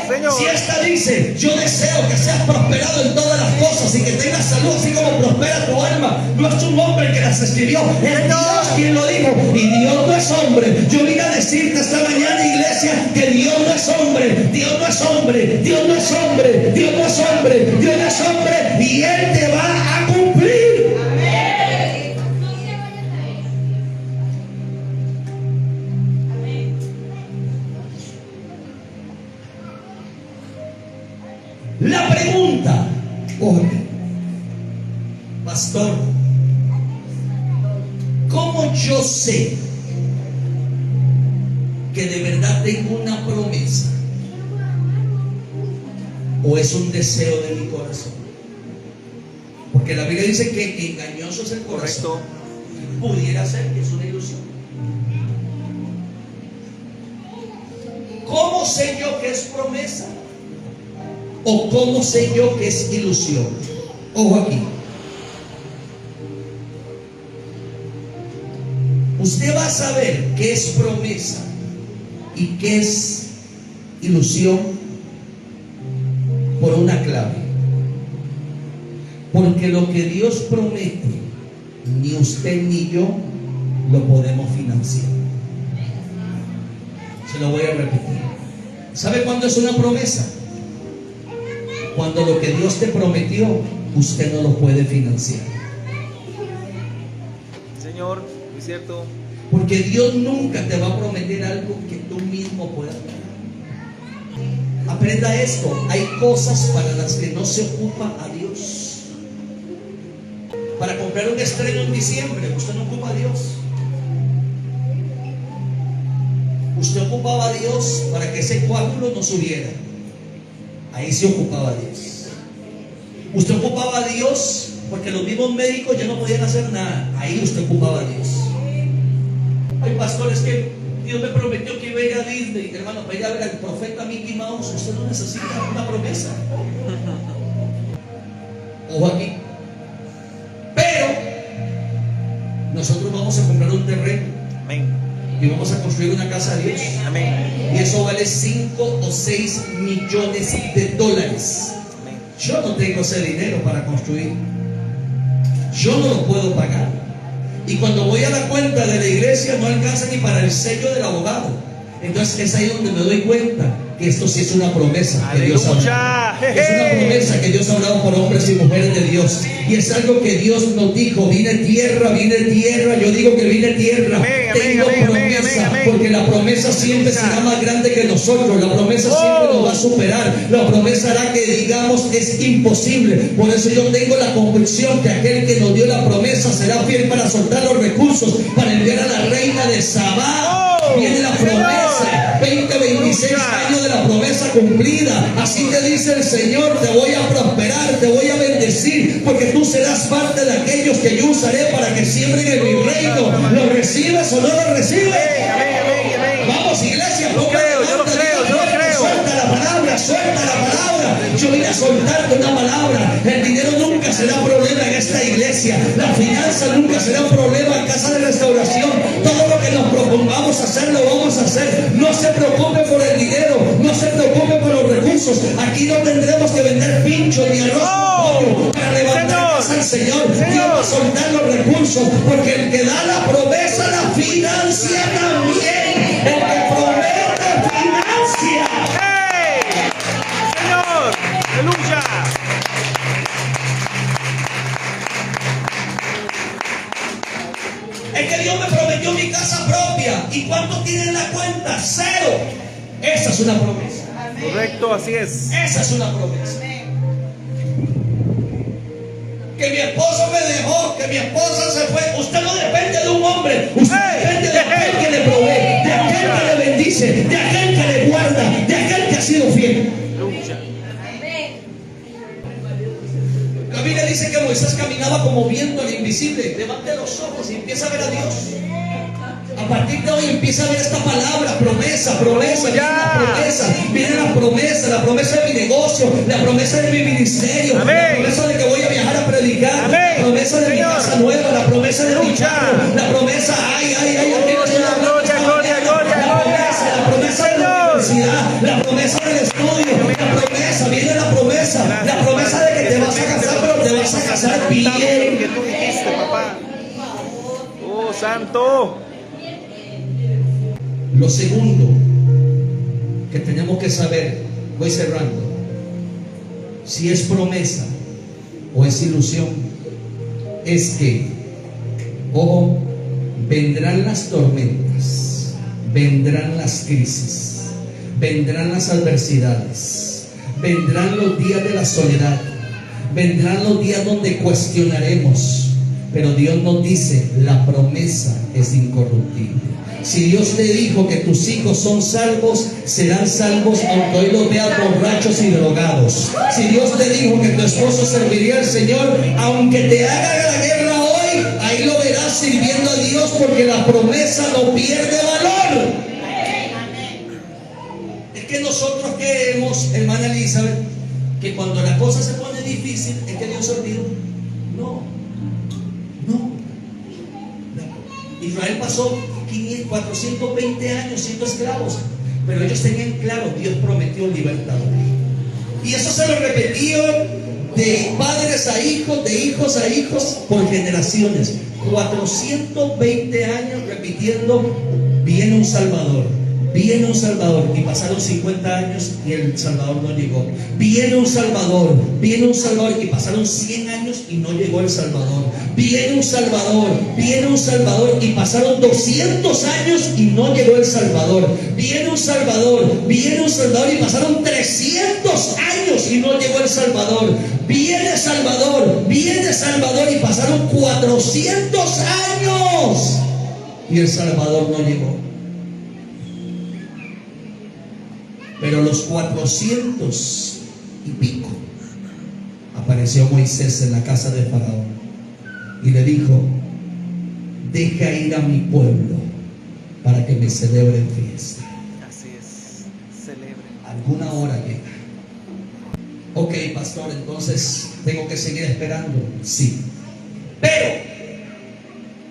Señor. Si esta dice: yo deseo que seas prosperado en todas las cosas y que tengas salud así como prospera tu alma, no es un hombre que las escribió, es Dios quien lo dijo. Y Dios no es hombre. Yo vine a decirte esta mañana, iglesia, que Dios no es hombre. Dios no es hombre. Dios no es hombre. Dios no es hombre. Dios no es hombre. Y Él te va a cumplir. La pregunta: oye, pastor, ¿cómo yo sé que de verdad tengo una promesa? ¿O es un deseo de mi corazón? Porque la Biblia dice que engañoso es el corazón. Pudiera ser que es una ilusión. ¿Cómo sé yo que es promesa? ¿O cómo sé yo que es ilusión? Ojo aquí. Usted va a saber qué es promesa y qué es ilusión por una clave. Porque lo que Dios promete, ni usted ni yo lo podemos financiar. Se lo voy a repetir. ¿Sabe cuándo es una promesa? Cuando lo que Dios te prometió, usted no lo puede financiar. Señor, es cierto. Porque Dios nunca te va a prometer algo que tú mismo puedas ganar. Aprenda esto: hay cosas para las que no se ocupa a Dios. Para comprar un estreno en diciembre, usted no ocupa a Dios. Usted ocupaba a Dios para que ese coágulo no subiera. Ahí se ocupaba a Dios. Usted ocupaba a Dios porque los mismos médicos ya no podían hacer nada. Ahí usted ocupaba a Dios. Hay pastores que Dios me prometió que iba a ir a Disney, hermano, para ir a ver al profeta Mickey Mouse. Usted no necesita una promesa. Ojo aquí. Pero nosotros vamos a comprar un terreno. Amén. Y vamos a construir una casa a Dios. Amén. Y eso vale 5 o 6 millones de dólares. Amén. Yo no tengo ese dinero para construir. Yo no lo puedo pagar. Y cuando voy a la cuenta de la iglesia no alcanza ni para el sello del abogado. Entonces es ahí donde me doy cuenta que esto sí es una promesa que Dios ha hablado. Es una promesa que Dios ha hablado por hombres y mujeres de Dios. Y es algo que Dios nos dijo: vine tierra, yo digo que vine tierra. Amén, tengo amén, promesa, amén, amén. porque la promesa siempre será más grande que nosotros. La promesa siempre nos va a superar. La promesa hará que digamos es imposible. Por eso yo tengo la convicción que aquel que nos dio la promesa será fiel para soltar los recursos, para enviar a la reina de Sabá. Viene la promesa, 26 años de la promesa cumplida. Así te dice el Señor: te voy a prosperar, te voy a bendecir, porque tú serás parte de aquellos que yo usaré para que siembren en mi reino. ¿Lo recibes o no lo recibes? Vamos, iglesia, yo lo creo. Suelta la palabra, suelta la palabra. Yo vine a soltarte una palabra. El dinero nunca será problema en esta iglesia. La finanza nunca será un problema en Casa de Restauración. Todo lo que nos propongamos hacer, lo vamos a hacer. No se preocupe por el dinero, no se preocupe por los recursos. Aquí no tendremos que vender pincho ni arroz para levantar casa al Señor. Dios va a soltar los recursos, porque el que da la promesa la financia también. El que promete financia. Señor, aleluya. Es que Dios me prometió mi casa propia. ¿Y cuánto tiene en la cuenta? 0. Esa es una promesa. Correcto, así es. Esa es una promesa. Que mi esposo me dejó, que mi esposa se fue. Usted no depende de un hombre. Usted depende de aquel que le provee, de aquel que le bendice, de aquel que le guarda, de aquel que ha sido fiel. La Biblia dice que Moisés caminaba como viendo al invisible. Levante los ojos y empieza a ver a Dios. A partir de hoy empieza a ver esta palabra: promesa, promesa, viene la promesa de mi negocio, la promesa de mi ministerio, la promesa de que voy a viajar a predicar, la promesa de mi casa nueva, la promesa de mi carro, la promesa, la promesa de la universidad, la promesa del estudio, viene la promesa de que te vas a casar, pero te vas a casar bien. Que tú dijiste, papá. Oh, santo. Lo segundo que tenemos que saber, voy cerrando, si es promesa o es ilusión, es que, ojo, vendrán las tormentas, vendrán las crisis, vendrán las adversidades, vendrán los días de la soledad, vendrán los días donde cuestionaremos, pero Dios nos dice: la promesa es incorruptible. Si Dios te dijo que tus hijos son salvos, serán salvos aunque hoy los veas borrachos y drogados. Si Dios te dijo que tu esposo serviría al Señor, aunque te haga la guerra hoy, ahí lo verás sirviendo a Dios, porque la promesa no pierde valor. Es que nosotros creemos, hermana Elizabeth, que cuando la cosa se pone difícil es que Dios se olvidó. No. Israel pasó 420 años siendo esclavos, pero ellos tenían claro: Dios prometió un libertador. Y eso se lo repetieron de padres a hijos, de hijos a hijos, por generaciones. 420 años repitiendo: viene un Salvador, viene un Salvador. Y pasaron 50 años y el Salvador no llegó. Viene un Salvador, viene un Salvador. Y pasaron 100 años y no llegó el Salvador. Viene un Salvador, viene un Salvador. Y pasaron 200 años y no llegó el Salvador. Viene un Salvador, viene un Salvador. Y pasaron 300 años y no llegó el Salvador. Viene Salvador, viene Salvador. Y pasaron 400 años y el Salvador no llegó. Pero los 400 y pico apareció Moisés en la casa de Faraón y le dijo: deja ir a mi pueblo para que me celebren fiesta. Así es, celebren. Alguna hora llega. Ok, pastor, entonces tengo que seguir esperando. Sí, pero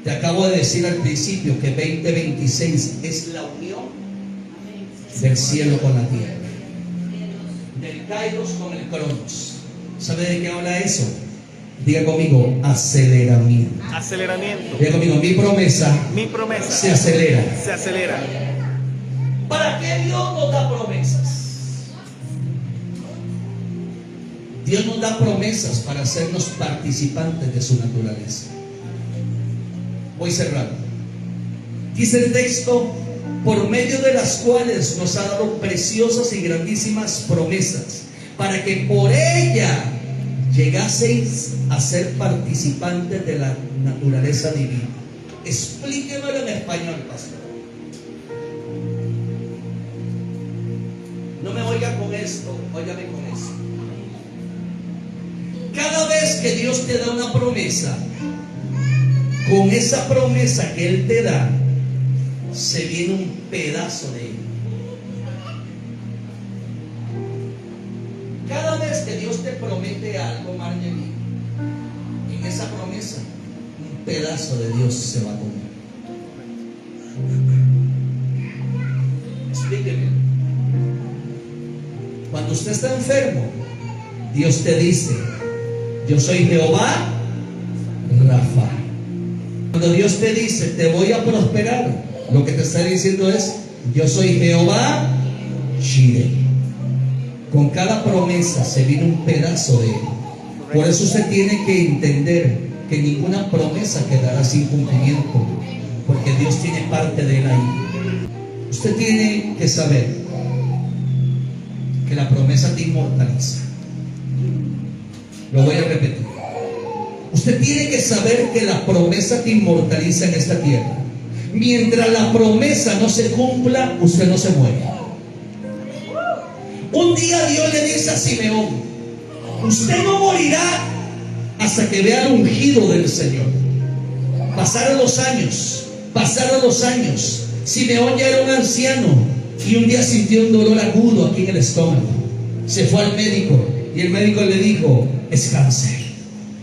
te acabo de decir al principio que 2026 es la unión del cielo con la tierra, del Kairos con el Cronos. ¿Sabe de qué habla eso? Diga conmigo: aceleramiento. Aceleramiento. Diga conmigo: mi promesa se acelera. Se acelera. ¿Para qué Dios nos da promesas? Dios nos da promesas para hacernos participantes de su naturaleza. Voy cerrando. Dice el texto por medio de las cuales nos ha dado preciosas y grandísimas promesas, para que por ella llegaseis a ser participantes de la naturaleza divina. Explíquemelo en español, pastor. No me oiga con esto, óigame con esto. Cada vez que Dios te da una promesa, con esa promesa que Él te da, se viene un pedazo de Él. Cada vez que Dios te promete algo, Marjorie, en esa promesa, un pedazo de Dios se va a comer. Explíqueme. Cuando usted está enfermo, Dios te dice: yo soy Jehová Rafa. Cuando Dios te dice: te voy a prosperar, lo que te está diciendo es: yo soy Jehová Jireh. Con cada promesa se viene un pedazo de Él. Por eso usted tiene que entender que ninguna promesa quedará sin cumplimiento, porque Dios tiene parte de Él ahí. Usted tiene que saber que la promesa te inmortaliza. Lo voy a repetir. Usted tiene que saber que la promesa te inmortaliza en esta tierra. Mientras la promesa no se cumpla, usted no se muere. Un día Dios le dice a Simeón: usted no morirá hasta que vea el ungido del Señor. Pasaron los años. Simeón ya era un anciano y un día sintió un dolor agudo aquí en el estómago. Se fue al médico y el médico le dijo: es cáncer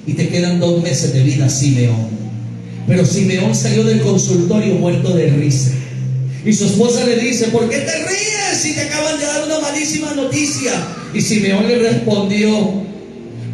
y te quedan 2 meses de vida, Simeón. Pero Simeón salió del consultorio muerto de risa. Y su esposa le dice: ¿por qué te ríes si te acaban de dar una malísima noticia? Y Simeón le respondió: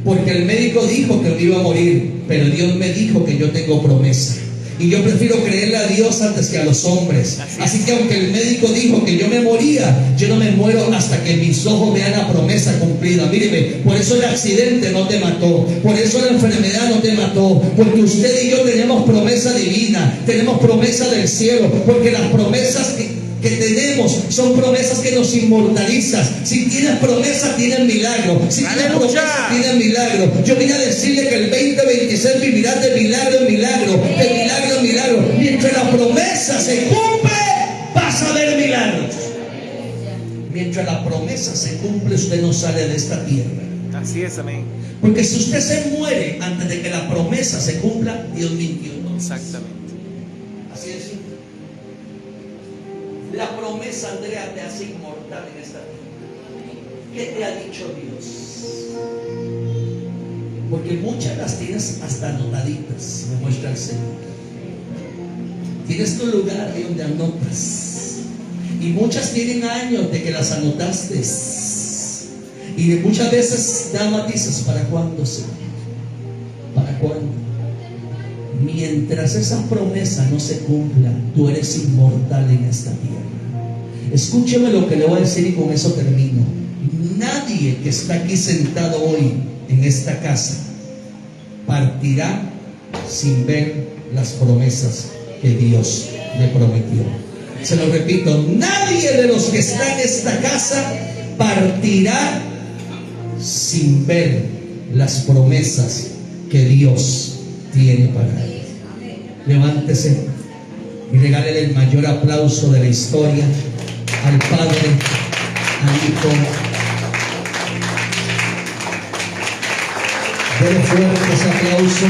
porque el médico dijo que me iba a morir, pero Dios me dijo que yo tengo promesa. Y yo prefiero creerle a Dios antes que a los hombres. Así que aunque el médico dijo que yo me moría, yo no me muero hasta que mis ojos vean la promesa cumplida. Míreme, por eso el accidente no te mató, por eso la enfermedad no te mató, porque usted y yo tenemos promesa divina, tenemos promesa del cielo, porque las promesas que tenemos son promesas que nos inmortalizan. Si tienes promesa, tienes milagro. Si tienes promesa, tienes milagro. Yo vine a decirle que el 2026 vivirás de milagro en milagro, de milagro en milagro. Mientras la promesa se cumple, vas a ver milagros. Mientras la promesa se cumple, usted no sale de esta tierra. Así es, amén. Porque si usted se muere antes de que la promesa se cumpla, Dios mintió. Exactamente. Así es. La promesa, Andrea, te hace inmortal en esta tierra. ¿Qué te ha dicho Dios? Porque muchas las tienes hasta anotaditas, me muestra el Señor. Tienes tu lugar ahí donde anotas. Y muchas tienen años de que las anotaste. Y muchas veces da noticias: ¿para cuándo, Señor? ¿Para cuándo? Mientras esa promesa no se cumpla, tú eres inmortal en esta tierra. Escúcheme lo que le voy a decir y con eso termino. Nadie que está aquí sentado hoy en esta casa partirá sin ver las promesas que Dios le prometió. Se lo repito, nadie de los que está en esta casa partirá sin ver las promesas que Dios tiene para él. Levántese y regálele el mayor aplauso de la historia al Padre, al Hijo. Dele fuerte ese aplauso.